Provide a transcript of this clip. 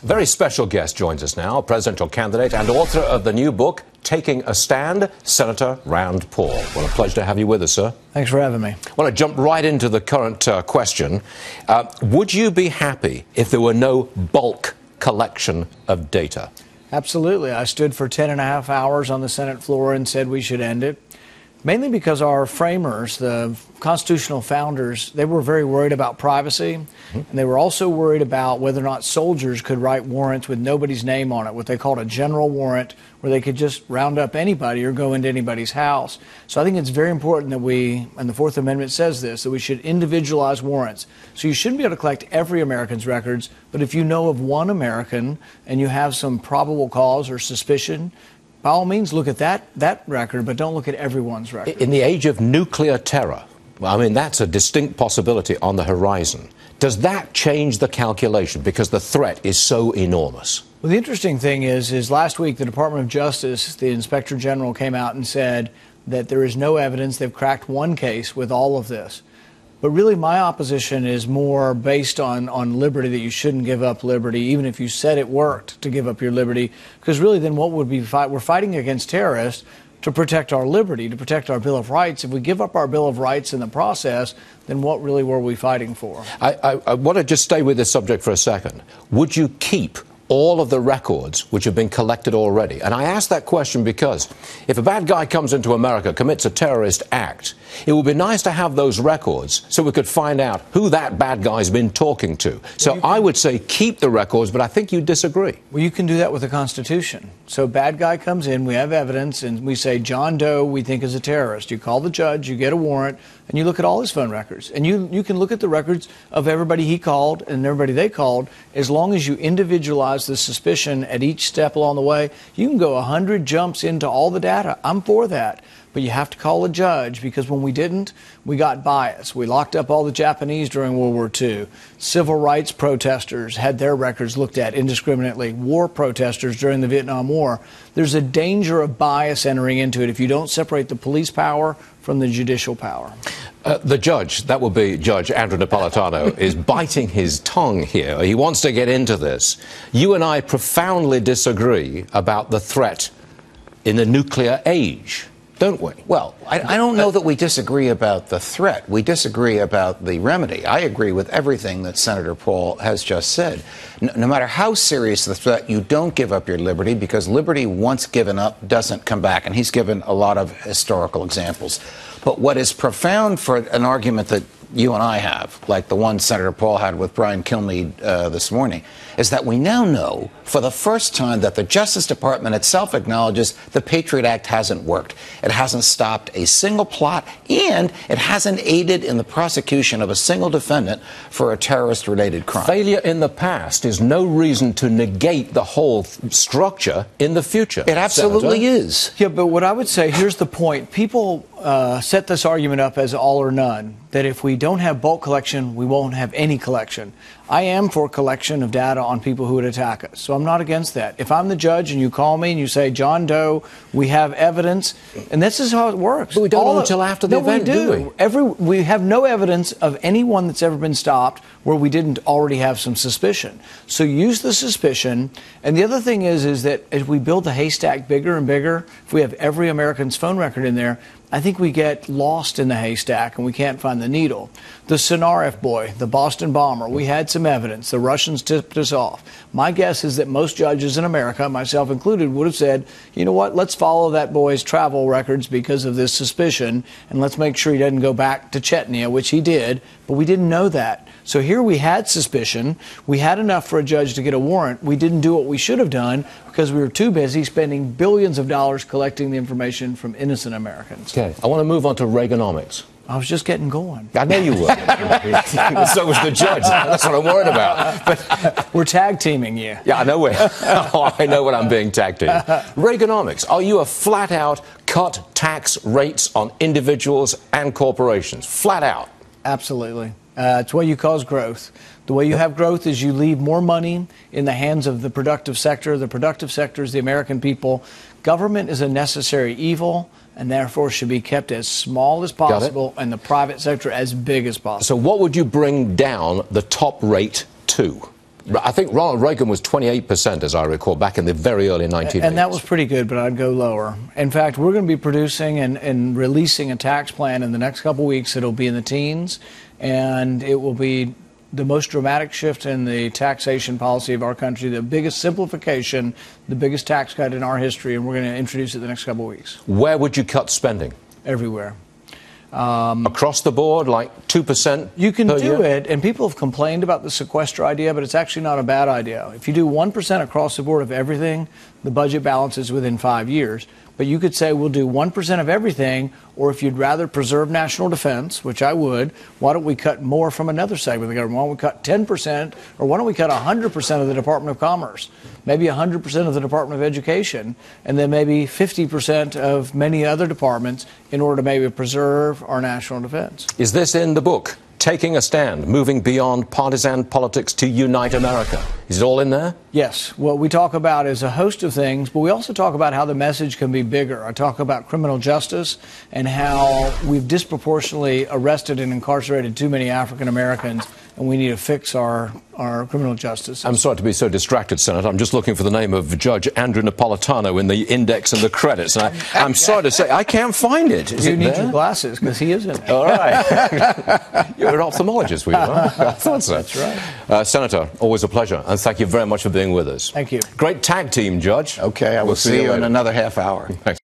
Very special guest joins us now, presidential candidate and author of the new book, Taking a Stand, Senator Rand Paul. Well, a pleasure to have you with us, sir. Thanks for having me. I want to jump right into the current question. Would you be happy if there were no bulk collection of data? Absolutely. I stood for 10 and a half hours on the Senate floor and said we should end it. Mainly because our framers, the constitutional founders, they were very worried about privacy, and they were also worried about whether or not soldiers could write warrants with nobody's name on it, what they called a general warrant, where they could just round up anybody or go into anybody's house. So I think it's very important that we, and the Fourth Amendment says this, that we should individualize warrants. So you shouldn't be able to collect every American's records, but if you know of one American and you have some probable cause or suspicion, by all means, look at that record, but don't look at everyone's record. In the age of nuclear terror, I mean, that's a distinct possibility on the horizon. Does that change the calculation because the threat is so enormous? Well, the interesting thing is last week the Department of Justice, the Inspector General, came out and said that there is no evidence. They've cracked one case with all of this. But really, my opposition is more based on liberty, that you shouldn't give up liberty, even if you said it worked to give up your liberty. Because really, then what would we fight? We're fighting against terrorists to protect our liberty, to protect our Bill of Rights. If we give up our Bill of Rights in the process, then what really were we fighting for? I want to just stay with this subject for a second. Would you keep all of the records which have been collected already? And I ask that question because if a bad guy comes into America, commits a terrorist act, it would be nice to have those records so we could find out who that bad guy's been talking to. So I would say keep the records, but I think you disagree. Well, you can do that with the Constitution. So bad guy comes in, we have evidence, and we say John Doe we think is a terrorist. You call the judge, you get a warrant, and you look at all his phone records. And you can look at the records of everybody he called and everybody they called. As long as you individualize the suspicion at each step along the way, you can go 100 jumps into all the data. I'm for that. But you have to call a judge, because when we didn't, we got bias. We locked up all the Japanese during World War II. Civil rights protesters had their records looked at indiscriminately. War protesters during the Vietnam War. There's a danger of bias entering into it if you don't separate the police power from the judicial power. The judge, that would be Judge Andrew Napolitano, is biting his tongue here. He wants to get into this. You and I profoundly disagree about the threat in the nuclear age, don't we? Well, I don't know that we disagree about the threat. We disagree about the remedy. I agree with everything that Senator Paul has just said. No matter how serious the threat, you don't give up your liberty, because liberty once given up doesn't come back. And he's given a lot of historical examples. But what is profound for an argument that you and I have, like the one Senator Paul had with Brian Kilmeade this morning, is that we now know for the first time that the Justice Department itself acknowledges the Patriot Act hasn't worked. It hasn't stopped a single plot, and it hasn't aided in the prosecution of a single defendant for a terrorist-related crime. Failure in the past is no reason to negate the whole structure in the future. It absolutely is. Yeah, but what I would say, here's the point. People set this argument up as all or none, that if we don't have bulk collection, we won't have any collection. I am for collection of data on people who would attack us, so I'm not against that. If I'm the judge and you call me and you say, John Doe, we have evidence, and this is how it works. But we don't know until after the event, do we? We have no evidence of anyone that's ever been stopped where we didn't already have some suspicion. So use the suspicion. And the other thing is that as we build the haystack bigger and bigger, if we have every American's phone record in there, I think we get lost in the haystack and we can't find the needle. The Sinaref boy, the Boston bomber, we had some evidence. The Russians tipped us off. My guess is that most judges in America, myself included, would have said, you know what, let's follow that boy's travel records because of this suspicion, and let's make sure he doesn't go back to Chechnya, which he did, but we didn't know that. So here we had suspicion. We had enough for a judge to get a warrant. We didn't do what we should have done because we were too busy spending billions of dollars collecting the information from innocent Americans. Okay, I want to move on to Reaganomics. I was just getting going. I know you were. So was the judge. That's what I'm worried about. But we're tag teaming you. Yeah, I know I know what I'm being tag teamed. Reaganomics. Are you a flat out cut tax rates on individuals and corporations? Flat out. Absolutely. It's what you cause growth. The way you have growth is you leave more money in the hands of the productive sector. The productive sector is the American people. Government is a necessary evil, and therefore should be kept as small as possible, and the private sector as big as possible. So what would you bring down the top rate to? I think Ronald Reagan was 28%, as I recall, back in the very early 1980s. And that was pretty good, but I'd go lower. In fact, we're going to be producing and releasing a tax plan in the next couple of weeks. It'll be in the teens, and it will be the most dramatic shift in the taxation policy of our country, the biggest simplification, the biggest tax cut in our history, and we're going to introduce it the next couple of weeks. Where would you cut spending? Everywhere. Across the board, like 2%? You can do it, and people have complained about the sequester idea, but it's actually not a bad idea. If you do 1% across the board of everything, the budget balances within 5 years. But you could say we'll do 1% of everything, or if you'd rather preserve national defense, which I would, why don't we cut more from another segment of the government? Why don't we cut 10%, or why don't we cut 100% of the Department of Commerce, maybe 100% of the Department of Education, and then maybe 50% of many other departments in order to maybe preserve our national defense. Is this in the book? Taking a Stand, Moving Beyond Partisan Politics to Unite America. Is it all in there? Yes. What we talk about is a host of things, but we also talk about how the message can be bigger. I talk about criminal justice and how we've disproportionately arrested and incarcerated too many African Americans, and we need to fix our criminal justice. I'm sorry to be so distracted, Senator. I'm just looking for the name of Judge Andrew Napolitano in the index and the credits. And I'm sorry to say, I can't find it. Is you it need there? your glasses, because he is in it. All right. You're an ophthalmologist, were you? Huh? I thought so. That's right. Senator, always a pleasure. And thank you very much for being with us. Thank you. Great tag team, Judge. Okay, I will see you in another half hour. Thanks.